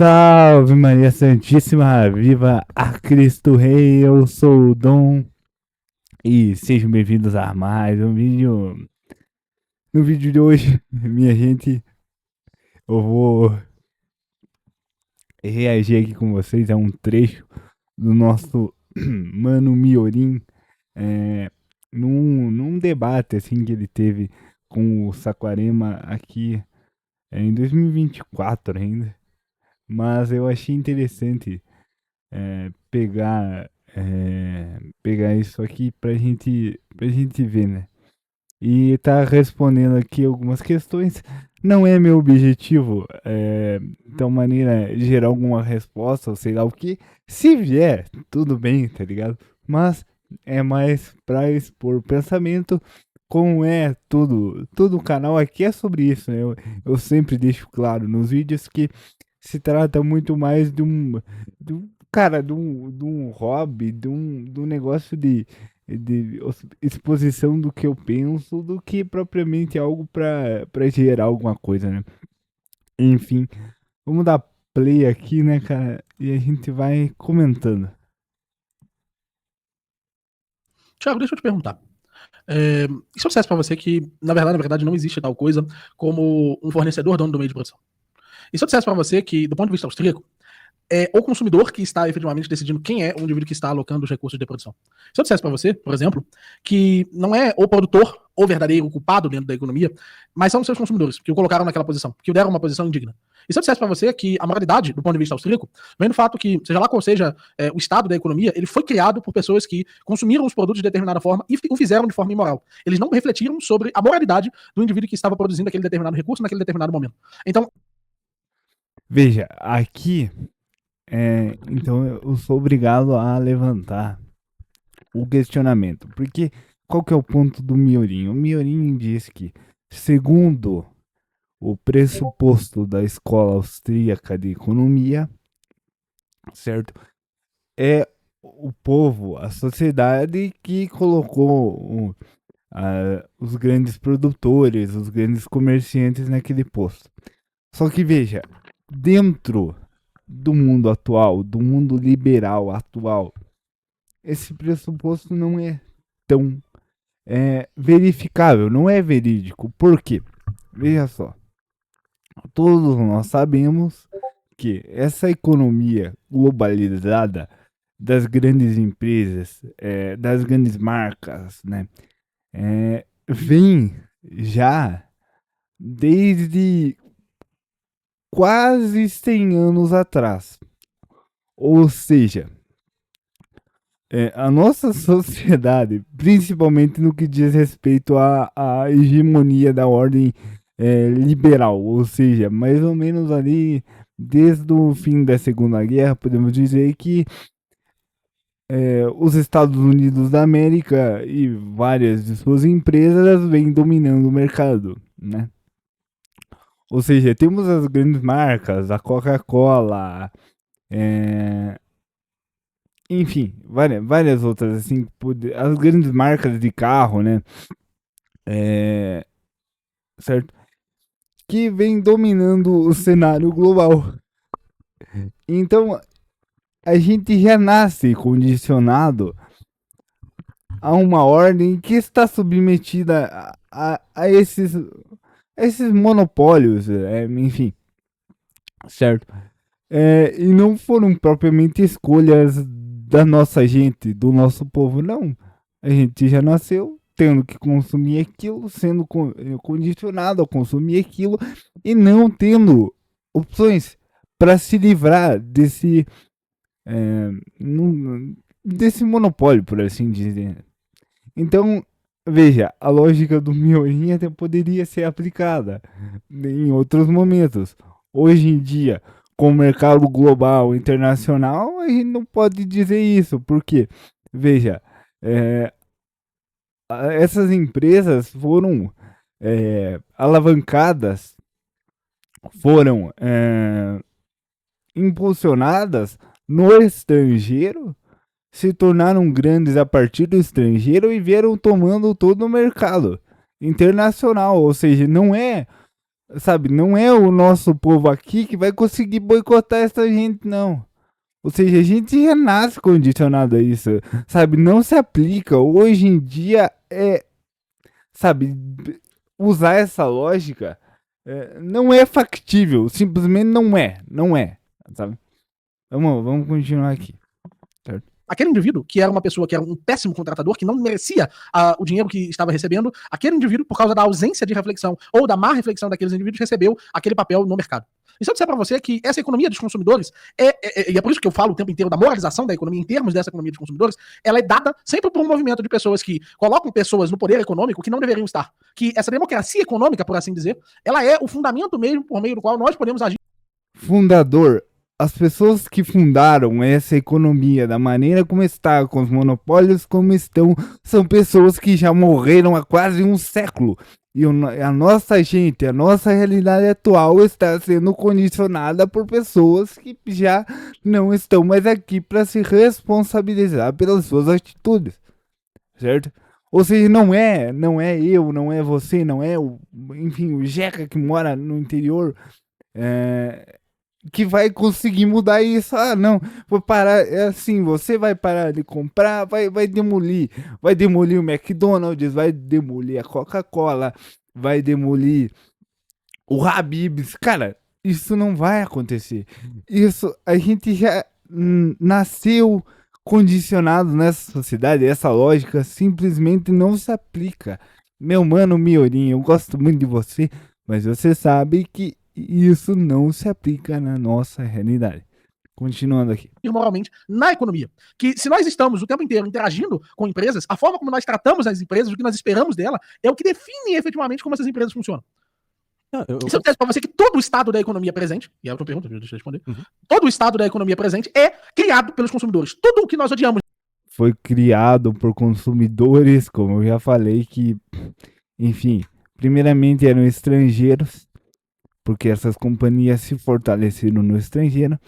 Salve Maria Santíssima, viva a Cristo Rei, eu sou o Dom e sejam bem-vindos a mais um vídeo. No vídeo de hoje, minha gente, eu vou reagir aqui com vocês a um trecho do nosso Mano Miorin, num debate assim que ele teve com o Saquarema aqui em 2024 ainda, mas eu achei interessante pegar isso aqui pra gente ver, né? E tá respondendo aqui algumas questões. Não é meu objetivo, de uma maneira, gerar alguma resposta ou sei lá o que. Se vier, tudo bem, tá ligado? Mas é mais pra expor o pensamento. Como é todo o canal aqui é sobre isso, né? Eu sempre deixo claro nos vídeos que se trata muito mais de um hobby, de um negócio de exposição do que eu penso, do que propriamente algo pra gerar alguma coisa, né? Enfim, vamos dar play aqui, né, cara? E a gente vai comentando. Tiago, deixa eu te perguntar. E se eu dissesse pra você que, na verdade, não existe tal coisa como um fornecedor dono do meio de produção? E se eu dissesse pra você que, do ponto de vista austríaco, é o consumidor que está efetivamente decidindo quem é o indivíduo que está alocando os recursos de produção? Se eu dissesse pra você, por exemplo, que não é o produtor o verdadeiro culpado dentro da economia, mas são os seus consumidores que o colocaram naquela posição, que o deram uma posição indigna. E se eu dissesse pra você que a moralidade, do ponto de vista austríaco, vem do fato que, seja lá qual seja o estado da economia, ele foi criado por pessoas que consumiram os produtos de determinada forma e o fizeram de forma imoral. Eles não refletiram sobre a moralidade do indivíduo que estava produzindo aquele determinado recurso naquele determinado momento. Então, Veja, aqui, então eu sou obrigado a levantar o questionamento, porque qual que é o ponto do Miorin? O Miorin diz que, segundo o pressuposto da escola austríaca de economia, certo? É o povo, a sociedade que colocou os grandes produtores, os grandes comerciantes naquele posto. Só que veja, dentro do mundo atual, do mundo liberal atual, esse pressuposto não é tão verificável, não é verídico. Por quê? Veja só, todos nós sabemos que essa economia globalizada das grandes empresas, das grandes marcas, né, vem já desde quase 100 anos atrás. Ou seja, a nossa sociedade, principalmente no que diz respeito à hegemonia da ordem liberal, ou seja, mais ou menos ali desde o fim da Segunda Guerra, podemos dizer que os Estados Unidos da América e várias de suas empresas vêm dominando o mercado, né? Ou seja, temos as grandes marcas, a Coca-Cola, enfim, várias outras, assim, as grandes marcas de carro, né? Certo? Que vem dominando o cenário global. Então, a gente já nasce condicionado a uma ordem que está submetida a esses monopólios, enfim, certo? E não foram propriamente escolhas da nossa gente, do nosso povo, não. A gente já nasceu tendo que consumir aquilo, sendo condicionado a consumir aquilo e não tendo opções para se livrar desse monopólio, por assim dizer. Então, veja, a lógica do miolinho até poderia ser aplicada em outros momentos. Hoje em dia, com o mercado global, internacional, a gente não pode dizer isso, porque, veja, essas empresas foram alavancadas, foram impulsionadas no estrangeiro, se tornaram grandes a partir do estrangeiro e vieram tomando todo o mercado internacional. Ou seja, não é sabe, não é o nosso povo aqui que vai conseguir boicotar essa gente, não. Ou seja, a gente já nasce condicionado a isso, sabe? Não se aplica. Hoje em dia, sabe, usar essa lógica não é factível. Simplesmente não é, sabe? Vamos continuar aqui, certo? Aquele indivíduo que era uma pessoa que era um péssimo contratador, que não merecia o dinheiro que estava recebendo, aquele indivíduo, por causa da ausência de reflexão ou da má reflexão daqueles indivíduos, recebeu aquele papel no mercado. E se eu disser para você que essa economia dos consumidores, e é por isso que eu falo o tempo inteiro da moralização da economia em termos dessa economia dos consumidores, ela é dada sempre por um movimento de pessoas que colocam pessoas no poder econômico que não deveriam estar. Que essa democracia econômica, por assim dizer, ela é o fundamento mesmo por meio do qual nós podemos agir. Fundador, as pessoas que fundaram essa economia da maneira como está, com os monopólios como estão, são pessoas que já morreram há quase um século. E a nossa gente, a nossa realidade atual está sendo condicionada por pessoas que já não estão mais aqui para se responsabilizar pelas suas atitudes, certo? Ou seja, não é eu, não é você, não é enfim, o Jeca que mora no interior, que vai conseguir mudar isso. Ah, não, vou parar, é assim, você vai parar de comprar, vai demolir o McDonald's, vai demolir a Coca-Cola, vai demolir o Habib's. Cara, isso não vai acontecer. Isso, a gente já nasceu condicionado nessa sociedade, essa lógica simplesmente não se aplica. Meu mano Miorinho, eu gosto muito de você, mas você sabe que isso não se aplica na nossa realidade. Continuando aqui. Moralmente na economia. Que se nós estamos o tempo inteiro interagindo com empresas, a forma como nós tratamos as empresas, o que nós esperamos dela, é o que define efetivamente como essas empresas funcionam. Se eu dissesse para você que todo o estado da economia presente, e é outra pergunta, deixa eu responder, todo o estado da economia presente é criado pelos consumidores. Tudo o que nós odiamos foi criado por consumidores, como eu já falei, que, enfim, primeiramente eram estrangeiros, porque essas companhias se fortaleceram no estrangeiro,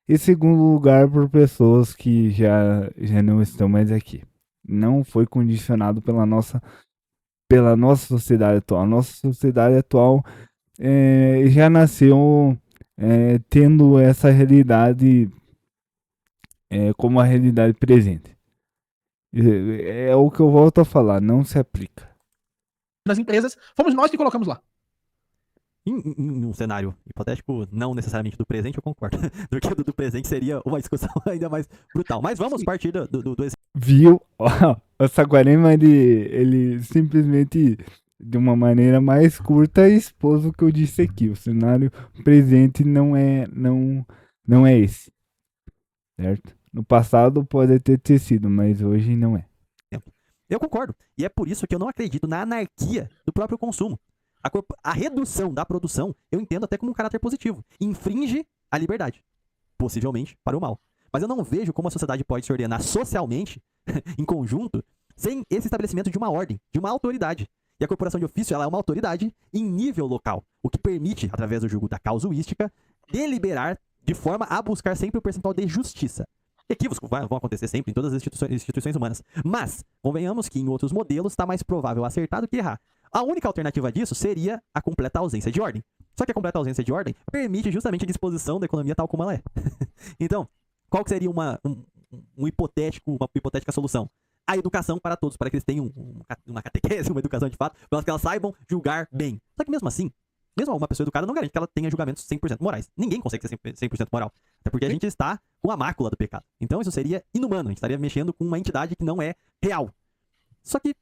e segundo lugar, por pessoas que já não estão mais aqui. Não foi condicionado pela nossa sociedade atual. A nossa sociedade atual já nasceu tendo essa realidade como a realidade presente. É o que eu volto a falar, não se aplica. nas empresas, fomos nós que colocamos lá. Em um cenário hipotético, não necessariamente do presente, eu concordo. Porque do presente seria uma discussão ainda mais brutal. Mas vamos partir do exemplo. Viu? O Saquarema, ele simplesmente, de uma maneira mais curta, expôs o que eu disse aqui. O cenário presente não é esse. Certo? No passado pode ter sido, mas hoje não é. Eu concordo. E é por isso que eu não acredito na anarquia do próprio consumo. A redução da produção, eu entendo até como um caráter positivo. Infringe a liberdade. Possivelmente para o mal. Mas eu não vejo como a sociedade pode se ordenar socialmente, em conjunto, sem esse estabelecimento de uma ordem, de uma autoridade. E a corporação de ofício, ela é uma autoridade em nível local, o que permite, através do julgo da causuística, deliberar de forma a buscar sempre o percentual de justiça. Equívocos vão acontecer sempre em todas as instituições humanas. Mas, convenhamos que em outros modelos está mais provável acertar do que errar. A única alternativa disso seria a completa ausência de ordem. Só que a completa ausência de ordem permite justamente a disposição da economia tal como ela é. Então, qual que seria uma hipotética solução? A educação para todos, para que eles tenham uma catequese, uma educação de fato, para que elas saibam julgar bem. Só que mesmo assim, mesmo uma pessoa educada não garante que ela tenha julgamentos 100% morais. Ninguém consegue ser 100% moral. Até porque a gente está com a mácula do pecado. Então isso seria inumano. A gente estaria mexendo com uma entidade que não é real. Só que,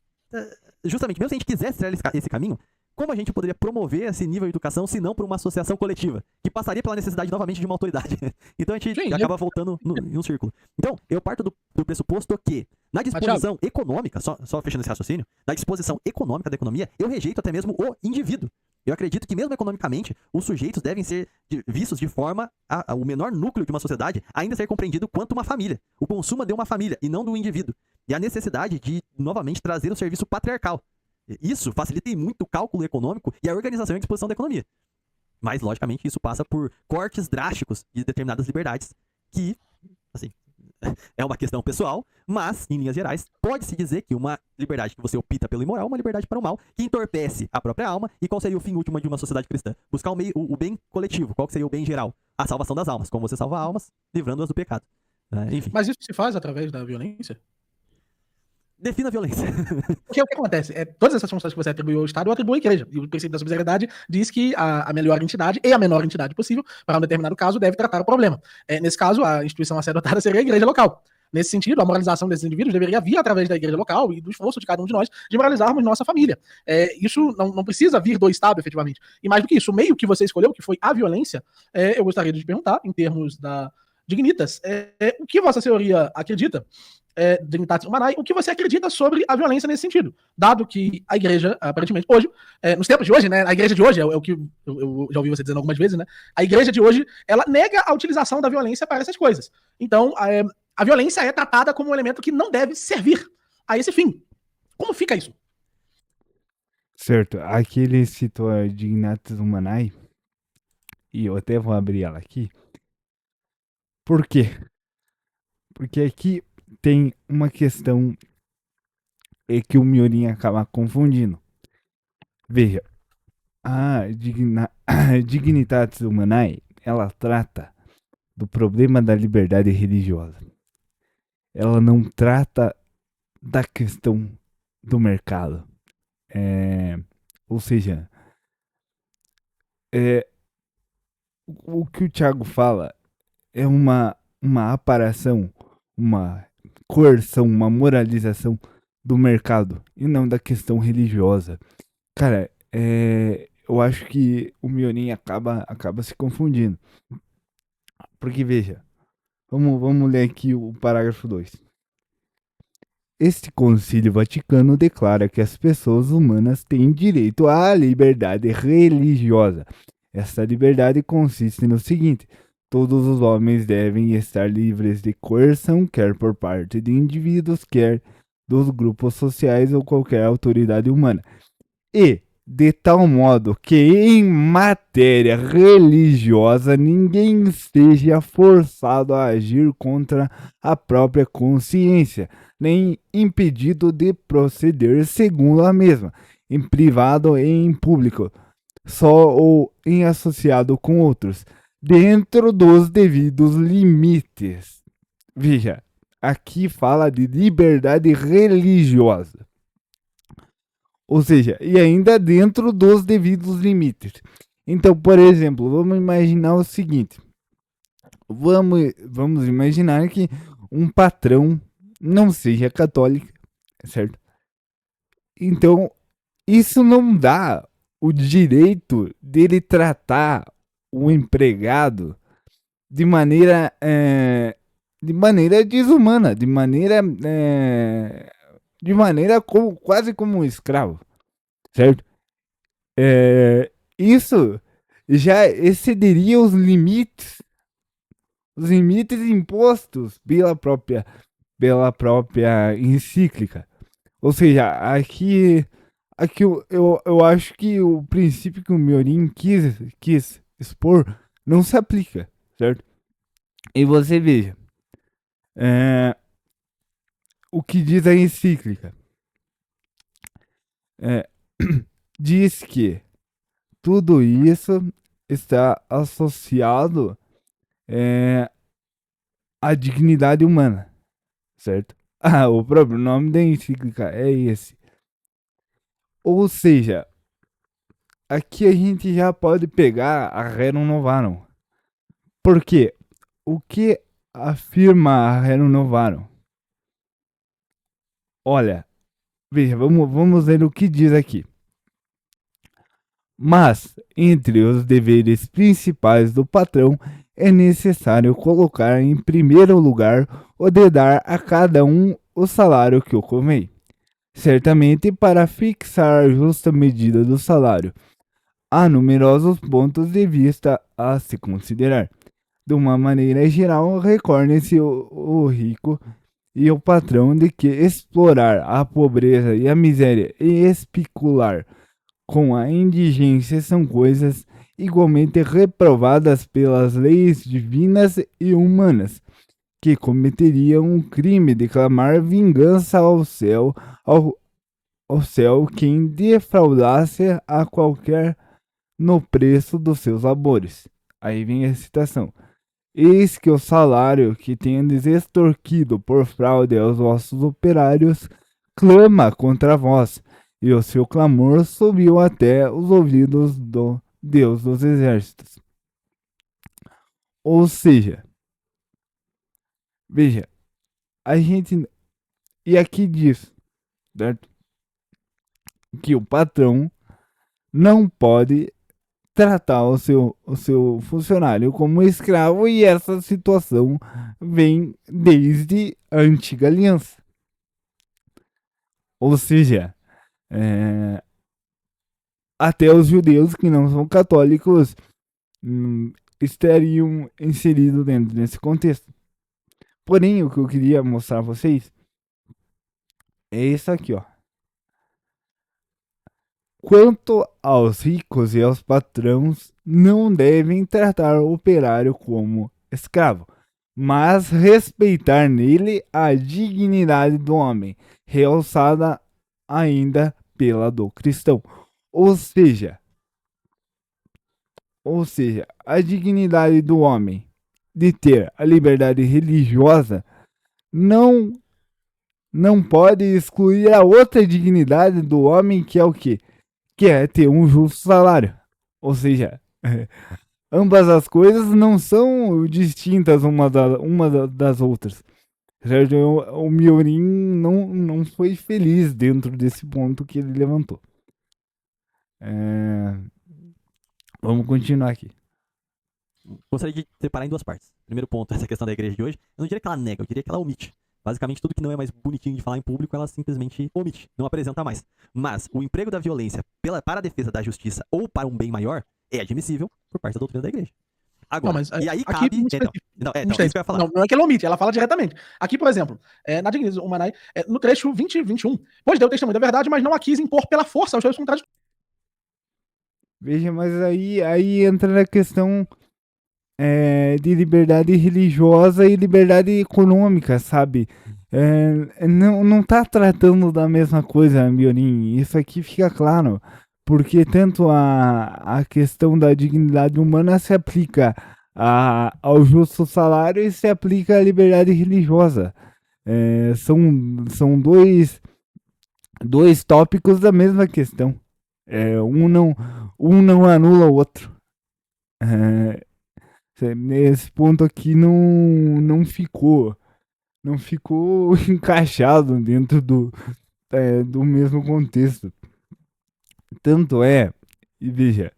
justamente, mesmo se a gente quisesse tirar esse caminho, como a gente poderia promover esse nível de educação se não por uma associação coletiva, que passaria pela necessidade novamente de uma autoridade? Então a gente acaba voltando em um círculo. Então, eu parto do pressuposto que, na disposição econômica, só fechando esse raciocínio, na disposição econômica da economia, eu rejeito até mesmo o indivíduo. Eu acredito que mesmo economicamente, os sujeitos devem ser vistos de forma o menor núcleo de uma sociedade ainda ser compreendido quanto uma família. O consumo é de uma família e não do indivíduo. E a necessidade de, novamente, trazer o serviço patriarcal. Isso facilita muito o cálculo econômico e a organização e a disposição da economia. Mas, logicamente, isso passa por cortes drásticos de determinadas liberdades que, assim, é uma questão pessoal, mas, em linhas gerais, pode-se dizer que uma liberdade que você opta pelo imoral é uma liberdade para o mal, que entorpece a própria alma. E qual seria o fim último de uma sociedade cristã? Buscar o bem coletivo. Qual que seria o bem geral? A salvação das almas. Como você salva almas, livrando-as do pecado. Enfim, Mas isso se faz através da violência? defina a violência. Porque o que acontece? Todas essas funções que você atribuiu ao Estado, eu atribuo à igreja. E o princípio da subsidiariedade diz que a melhor entidade e a menor entidade possível, para um determinado caso, deve tratar o problema. Nesse caso, a instituição a ser adotada seria a igreja local. Nesse sentido, a moralização desses indivíduos deveria vir através da igreja local e do esforço de cada um de nós de moralizarmos nossa família. Isso não precisa vir do Estado, efetivamente. E mais do que isso, o meio que você escolheu, que foi a violência, eu gostaria de te perguntar, em termos da Dignitas, o que Vossa Senhoria acredita, Dignitatis Humanae, o que você acredita sobre a violência nesse sentido? Dado que a igreja, aparentemente, hoje, nos tempos de hoje, né, a igreja de hoje, é o que eu já ouvi você dizendo algumas vezes, né, a igreja de hoje, ela nega a utilização da violência para essas coisas. Então, a violência é tratada como um elemento que não deve servir a esse fim. Como fica isso? Certo, aqui ele citou a Dignitatis Humanae, e eu até vou abrir ela aqui. Por quê? Porque aqui tem uma questão que o Miorin acaba confundindo. Veja, a Dignitatis Humanae, ela trata do problema da liberdade religiosa. Ela não trata da questão do mercado. Ou seja, o que o Thiago fala é uma aparação, uma coerção, uma moralização do mercado e não da questão religiosa. Cara, eu acho que o Miorin acaba se confundindo. Porque veja, vamos ler aqui o parágrafo 2. Este Concílio Vaticano declara que as pessoas humanas têm direito à liberdade religiosa. Essa liberdade consiste no seguinte: todos os homens devem estar livres de coerção, quer por parte de indivíduos, quer dos grupos sociais ou qualquer autoridade humana. E, de tal modo que em matéria religiosa ninguém esteja forçado a agir contra a própria consciência, nem impedido de proceder segundo a mesma, em privado e em público, só ou em associado com outros, dentro dos devidos limites. Veja, aqui fala de liberdade religiosa. Ou seja, e ainda dentro dos devidos limites. Então, por exemplo, vamos imaginar o seguinte. Vamos imaginar que um patrão não seja católico, certo? Então, isso não dá o direito dele tratar o empregado de maneira desumana, de maneira quase como um escravo, certo? Isso já excederia os limites impostos pela própria encíclica. Ou seja, aqui eu acho que o princípio que o Miorin quis expor não se aplica, certo? E você veja, o que diz a encíclica? Diz que tudo isso está associado à dignidade humana, certo? O próprio nome da encíclica é esse. Ou seja, aqui a gente já pode pegar a Rerum Novarum. Por quê? O que afirma a Rerum Novarum? Olha, veja, vamos ver o que diz aqui. Mas, entre os deveres principais do patrão, é necessário colocar em primeiro lugar o de dar a cada um o salário que o convém. Certamente, para fixar a justa medida do salário, há numerosos pontos de vista a se considerar. De uma maneira geral, recorda-se o rico e o patrão de que explorar a pobreza e a miséria e especular com a indigência são coisas igualmente reprovadas pelas leis divinas e humanas, que cometeria um crime de clamar vingança ao céu quem defraudasse a qualquer no preço dos seus labores. Aí vem a citação. Eis que o salário que tendes extorquido por fraude aos vossos operários clama contra vós, e o seu clamor subiu até os ouvidos do Deus dos exércitos. Ou seja, veja, a gente. E aqui diz, certo? Que o patrão não pode tratar o seu funcionário como escravo, e essa situação vem desde a antiga aliança. Ou seja, até os judeus que não são católicos estariam inseridos dentro desse contexto. Porém, o que eu queria mostrar a vocês é isso aqui, ó. Quanto aos ricos e aos patrões, não devem tratar o operário como escravo, mas respeitar nele a dignidade do homem, realçada ainda pela do cristão. Ou seja, a dignidade do homem de ter a liberdade religiosa não pode excluir a outra dignidade do homem, que é o quê? Que é ter um justo salário. Ou seja, ambas as coisas não são distintas uma das outras. Certo? O Miorin não foi feliz dentro desse ponto que ele levantou. Vamos continuar aqui. Gostaria de separar em duas partes. Primeiro ponto, essa questão da igreja de hoje. Eu não diria que ela nega, eu diria que ela omite. Basicamente, tudo que não é mais bonitinho de falar em público, ela simplesmente omite, não apresenta mais. Mas o emprego da violência para a defesa da justiça ou para um bem maior é admissível por parte da doutrina da igreja. Agora, Não, mas e aí aqui, cabe... Então, isso que eu ia falar. Não é que ela omite, ela fala diretamente. Aqui, por exemplo, na Dignitas Humanae, no trecho 20 e 21, pois deu testemunho da verdade, mas não a quis impor pela força aos seus contraditórios. Veja, mas aí entra na questão de liberdade religiosa e liberdade econômica, sabe? Não tá tratando da mesma coisa, Miorin. Isso aqui fica claro. Porque tanto a questão da dignidade humana se aplica ao justo salário e se aplica à liberdade religiosa. São dois tópicos da mesma questão. Um não anula o outro. Nesse ponto aqui não ficou encaixado dentro do mesmo contexto. Tanto é, e veja,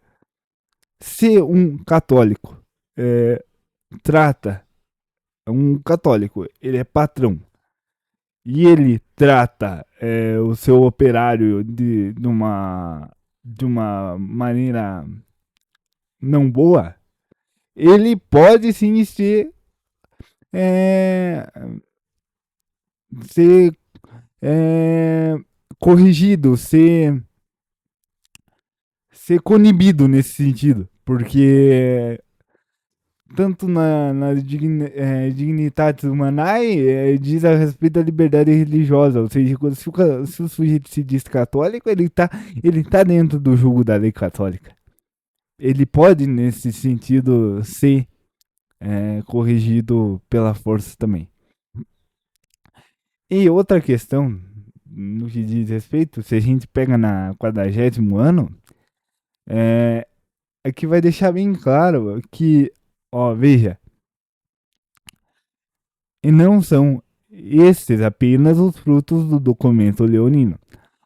se um católico trata um católico, ele é patrão, e ele trata o seu operário de uma maneira não boa, ele pode sim ser corrigido, ser coinibido nesse sentido, porque tanto na Dignitatis Humanae diz a respeito da liberdade religiosa, ou seja, se o sujeito se diz católico, ele tá dentro do jugo da lei católica. Ele pode, nesse sentido, ser corrigido pela força também. E outra questão, no que diz respeito, se a gente pega na 40º ano, aqui vai deixar bem claro que, veja, e não são estes apenas os frutos do documento leonino.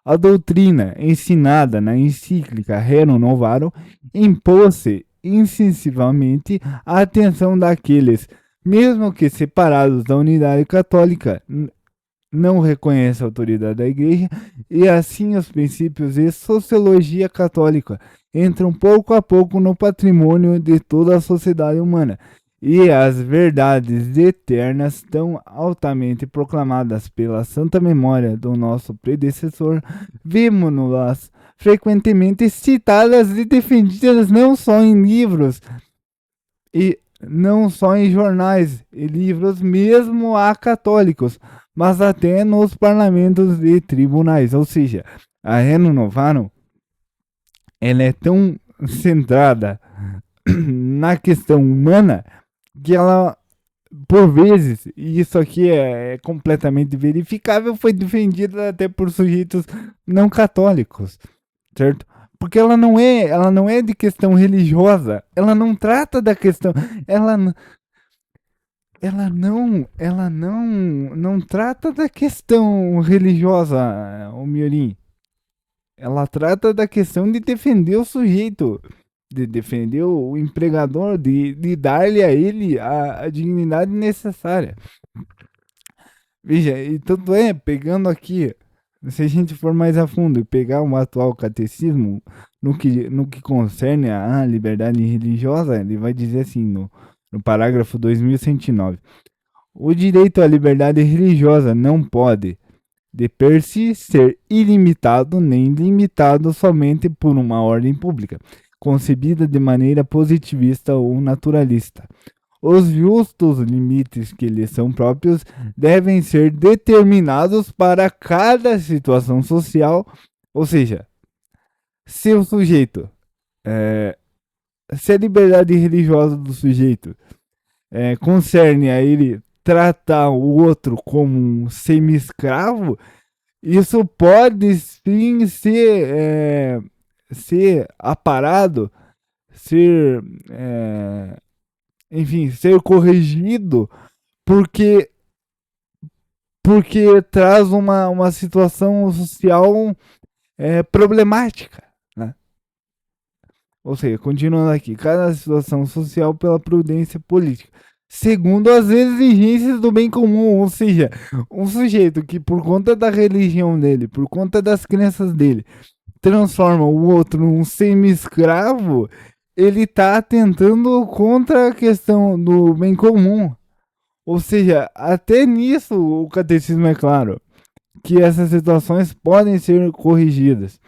A doutrina ensinada na encíclica Rerum Novarum impôs-se insensivelmente a atenção daqueles, mesmo que separados da unidade católica, não reconhece a autoridade da igreja, e assim os princípios de sociologia católica entram pouco a pouco no patrimônio de toda a sociedade humana, e as verdades eternas tão altamente proclamadas pela santa memória do nosso predecessor, vemo-las frequentemente citadas e defendidas não só em livros não só em jornais e livros, mesmo a católicos, mas até nos parlamentos e tribunais. Ou seja, a Reno Novaro, ela é tão centrada na questão humana que ela, por vezes, e isso aqui é completamente verificável, foi defendida até por sujeitos não católicos, certo? Porque ela não é de questão religiosa, ela não trata da questão, ela, não trata da questão religiosa, o Miorim. Ela trata da questão de defender o sujeito, de defender o empregador, de dar-lhe a ele a dignidade necessária. Veja, e tanto é, pegando aqui, se a gente for mais a fundo e pegar o atual catecismo, no que concerne à liberdade religiosa, ele vai dizer assim, no parágrafo 2109. O direito à liberdade religiosa não pode, de per si, ser ilimitado nem limitado somente por uma ordem pública, concebida de maneira positivista ou naturalista. Os justos limites que lhes são próprios devem ser determinados para cada situação social, ou seja, se o sujeito, se a liberdade religiosa do sujeito concerne a ele tratar o outro como um semi-escravo, isso pode sim ser aparado, ser, enfim, ser corrigido, porque, porque traz uma situação social problemática, né? Ou seja, continuando aqui, cada situação social pela prudência política, segundo as exigências do bem comum, ou seja, um sujeito que por conta da religião dele, por conta das crenças dele, transforma o outro num semi-escravo, ele está atentando contra a questão do bem comum. Ou seja, até nisso o catecismo é claro, que essas situações podem ser corrigidas.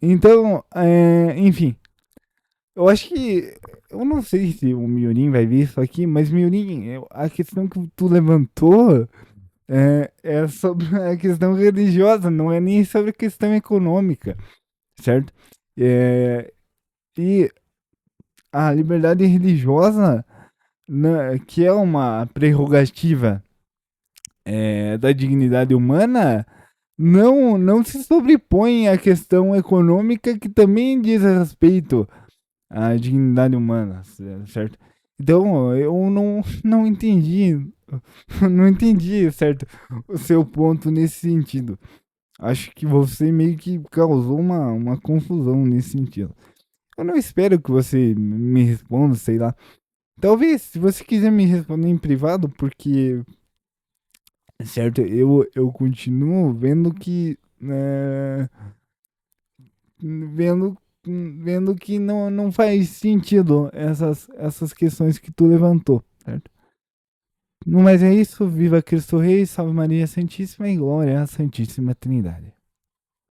Então, enfim, eu acho que, eu não sei se o Miorim vai ver isso aqui, mas Miorim, a questão que tu levantou é sobre a questão religiosa, não é nem sobre a questão econômica, certo? E a liberdade religiosa, né, que é uma prerrogativa da dignidade humana, não se sobrepõe à questão econômica que também diz respeito à dignidade humana, certo? Então, eu não entendi, não entendi, certo, o seu ponto nesse sentido. Acho que você meio que causou uma confusão nesse sentido. Eu não espero que você me responda, sei lá. Talvez, se você quiser me responder em privado, porque, certo, eu continuo vendo que, vendo, vendo que não faz sentido essas questões que tu levantou, certo? Mas é isso, viva Cristo Rei, salve Maria Santíssima e glória à Santíssima Trindade.